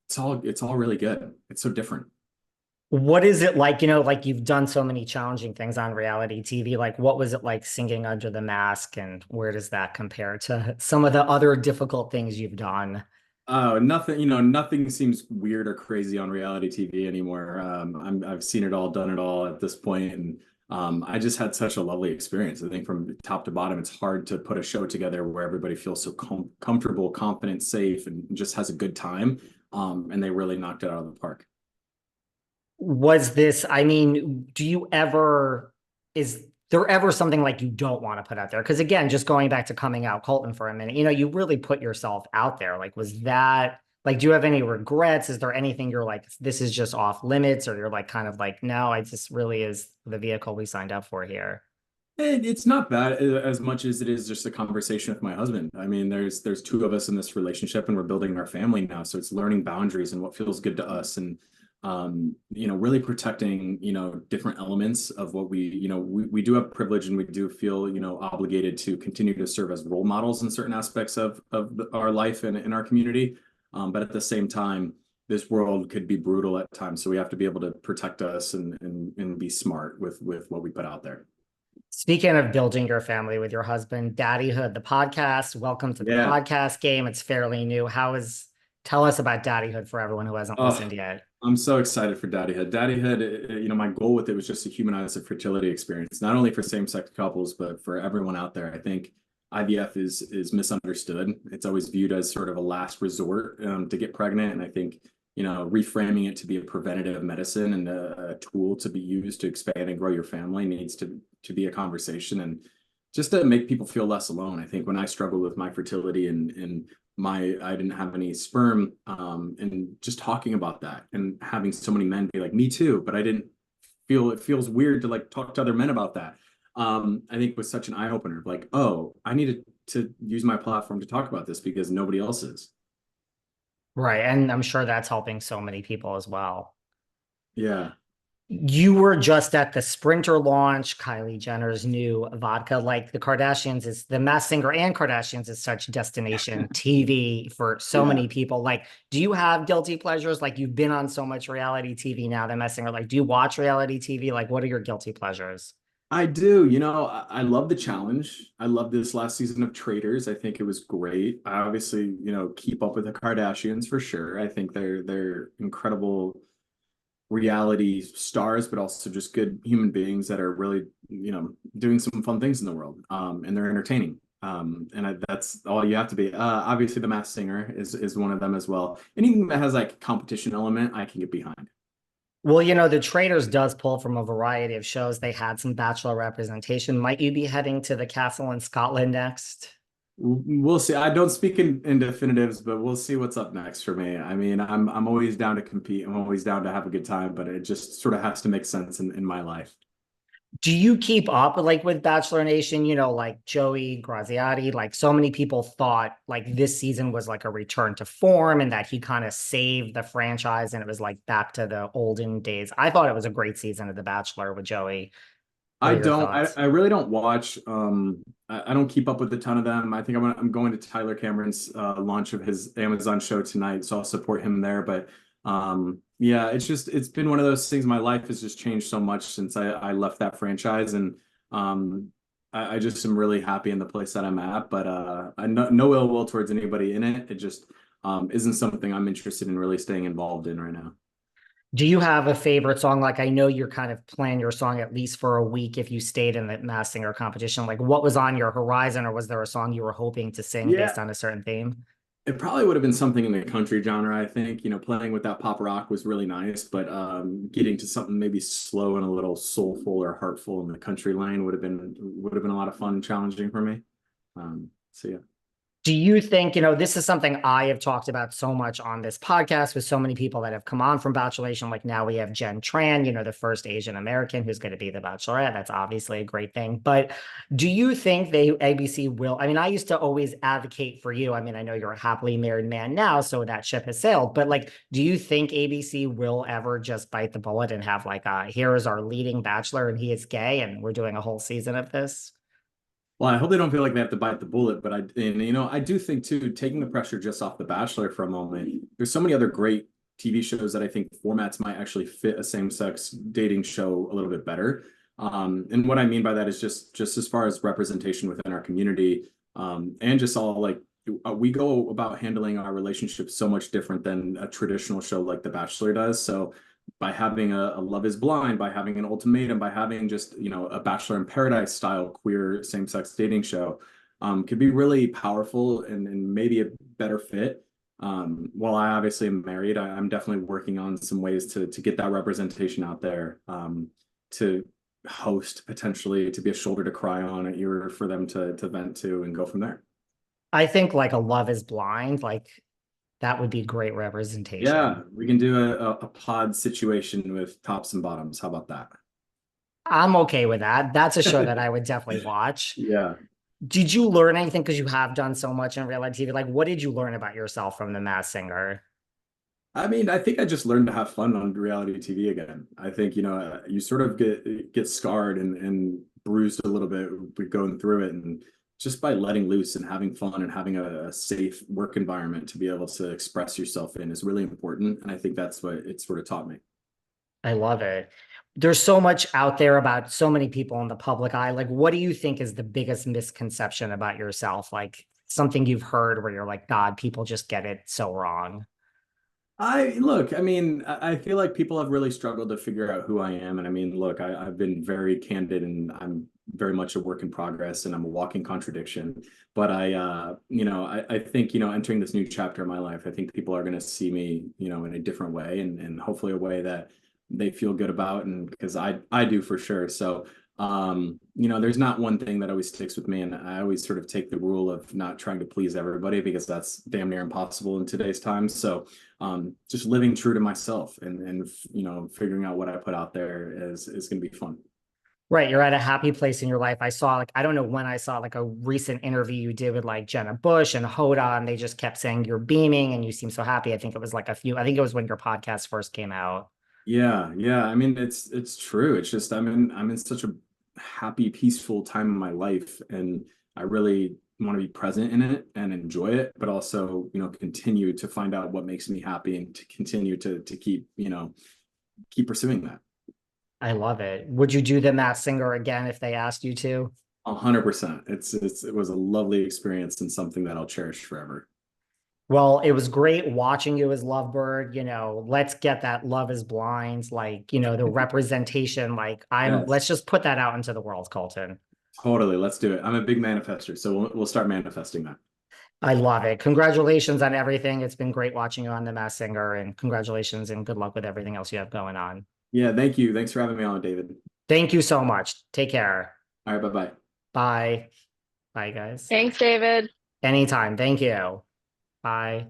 it's all really good. It's so different. What is it like, like you've done so many challenging things on reality TV. Like, what was it like singing under the mask, and where does that compare to some of the other difficult things you've done? Oh, nothing, nothing seems weird or crazy on reality TV anymore. I've seen it all, done it all at this point, and I just had such a lovely experience. I think from top to bottom, it's hard to put a show together where everybody feels so comfortable, confident, safe, and just has a good time. And they really knocked it out of the park. Was this, I mean, do you ever, is there ever something like you don't want to put out there? Because again, just going back to coming out Colton for a minute, you really put yourself out there. Like, was that like, do you have any regrets? Is there anything you're like, this is just off limits, or you're like, kind of like, no, I just really is the vehicle we signed up for here? It's not bad as much as it is just a conversation with my husband. I mean, there's two of us in this relationship, and we're building our family now. So it's learning boundaries and what feels good to us, and really protecting, different elements of what we do have privilege, and we do feel, obligated to continue to serve as role models in certain aspects of our life and in our community. But at the same time, this world could be brutal at times, so we have to be able to protect us and be smart with what we put out there. Speaking of building your family with your husband, Daddyhood, the podcast, welcome to the Yeah. podcast game. It's fairly new. Tell us about Daddyhood for everyone who hasn't Oh, listened yet. I'm so excited for Daddyhood. Daddyhood, my goal with it was just to humanize the fertility experience, not only for same-sex couples, but for everyone out there. I think IVF is misunderstood. It's always viewed as sort of a last resort to get pregnant, and I think reframing it to be a preventative medicine and a tool to be used to expand and grow your family needs to be a conversation, and just to make people feel less alone. I think when I struggled with my fertility and I didn't have any sperm, and just talking about that and having so many men be like, me too, but I didn't feel it feels weird to like talk to other men about that. I think was such an eye opener. Like, oh, I needed to use my platform to talk about this because nobody else is. Right. And I'm sure that's helping so many people as well. Yeah. You were just at the Sprinter launch, Kylie Jenner's new vodka. Like the Kardashians is the Masked Singer and Kardashians is such destination TV for so Yeah. many people. Like, do you have guilty pleasures? Like you've been on so much reality TV now, the Masked Singer. Like, do you watch reality TV? Like, what are your guilty pleasures? I do. I love the challenge. I love this last season of Traders. I think it was great. I obviously, keep up with the Kardashians for sure. I think they're incredible reality stars, but also just good human beings that are really, doing some fun things in the world. And they're entertaining. That's all you have to be. Obviously, The Masked Singer is one of them as well. Anything that has like competition element, I can get behind. Well, the Traders does pull from a variety of shows. They had some Bachelor representation. Might you be heading to the castle in Scotland next? We'll see. I don't speak in definitives, but we'll see what's up next for me. I mean, I'm always down to compete. I'm always down to have a good time, but it just sort of has to make sense in my life. Do you keep up like with Bachelor Nation? Like Joey Graziati, like so many people thought like this season was like a return to form and that he kind of saved the franchise and it was like back to the olden days. I thought it was a great season of The Bachelor with Joey. What I are your don't. I, thoughts? I really don't watch. I don't keep up with a ton of them. I think I'm going to Tyler Cameron's launch of his Amazon show tonight, so I'll support him there. But yeah, it's been one of those things. My life has just changed so much since I left that franchise, and I just am really happy in the place that I'm at. But no ill will towards anybody in it. It just isn't something I'm interested in really staying involved in right now. Do you have a favorite song? Like I know you're kind of playing your song at least for a week if you stayed in the Masked Singer competition. Like what was on your horizon, or was there a song you were hoping to sing based Yeah, on a certain theme? it probably would have been something in the country genre, I think. Playing with that pop rock was really nice, but getting to something maybe slow and a little soulful or heartful in the country lane would have been a lot of fun and challenging for me. So yeah. Do you think, this is something I have talked about so much on this podcast with so many people that have come on from Bachelor Nation. Like now we have Jen Tran, the first Asian American who's going to be the Bachelorette. That's obviously a great thing. But do you think ABC will? I mean, I used to always advocate for you. I mean, I know you're a happily married man now, so that ship has sailed. But like, do you think ABC will ever just bite the bullet and have like, here is our leading Bachelor and he is gay and we're doing a whole season of this? Well, I hope they don't feel like they have to bite the bullet, but I do think too, taking the pressure just off The Bachelor for a moment, there's so many other great TV shows that I think formats might actually fit a same-sex dating show a little bit better. And what I mean by that is just as far as representation within our community, and just all like we go about handling our relationships so much different than a traditional show like The Bachelor does. So by having a Love is Blind, by having an ultimatum, by having just, a Bachelor in Paradise style queer same-sex dating show, could be really powerful and maybe a better fit. While I obviously am married, I'm definitely working on some ways to get that representation out there, to host, potentially to be a shoulder to cry on, an ear for them to vent to, and go from there. I think like a Love is Blind, like that would be great representation. Yeah, we can do a pod situation with tops and bottoms. How about that? I'm okay with that. That's a show that I would definitely watch. Yeah. Did you learn anything? Because you have done so much in reality TV. Like, what did you learn about yourself from The Masked Singer? I mean, I think I just learned to have fun on reality TV again. I think, you sort of get scarred and bruised a little bit with going through it. And just by letting loose and having fun and having a safe work environment to be able to express yourself in is really important. And I think that's what it sort of taught me. I love it. There's so much out there about so many people in the public eye. Like, what do you think is the biggest misconception about yourself? Like something you've heard where you're like, God, people just get it so wrong. I mean, I feel like people have really struggled to figure out who I am. And I mean, look, I've been very candid, and I'm very much a work in progress, and I'm a walking contradiction. But I think, entering this new chapter of my life, I think people are going to see me, in a different way, and hopefully a way that they feel good about. And because I do for sure. So, there's not one thing that always sticks with me. And I always sort of take the rule of not trying to please everybody, because that's damn near impossible in today's times. So, just living true to myself, and figuring out what I put out there is going to be fun. Right. You're at a happy place in your life. I saw like, I don't know when I saw like a recent interview you did with like Jenna Bush and Hoda, and they just kept saying you're beaming and you seem so happy. I think it was like I think it was when your podcast first came out. Yeah, yeah. I mean, it's true. It's just I'm in such a happy, peaceful time in my life, and I really want to be present in it and enjoy it, but also, continue to find out what makes me happy, and to continue to keep pursuing that. I love it. Would you do The Masked Singer again if they asked you to? 100%. It was a lovely experience and something that I'll cherish forever. Well, it was great watching you as Lovebird. Let's get that Love is Blind, like, the representation. Like, Yes, let's just put that out into the world, Colton. totally. Let's do it. I'm a big manifester, so we'll start manifesting that. I love it. Congratulations on everything. It's been great watching you on The Masked Singer, and congratulations and good luck with everything else you have going on. Yeah, thank you. Thanks for having me on, David. Thank you so much. Take care. All right, bye-bye. Bye. Bye, guys. Thanks, David. Anytime. Thank you. Bye.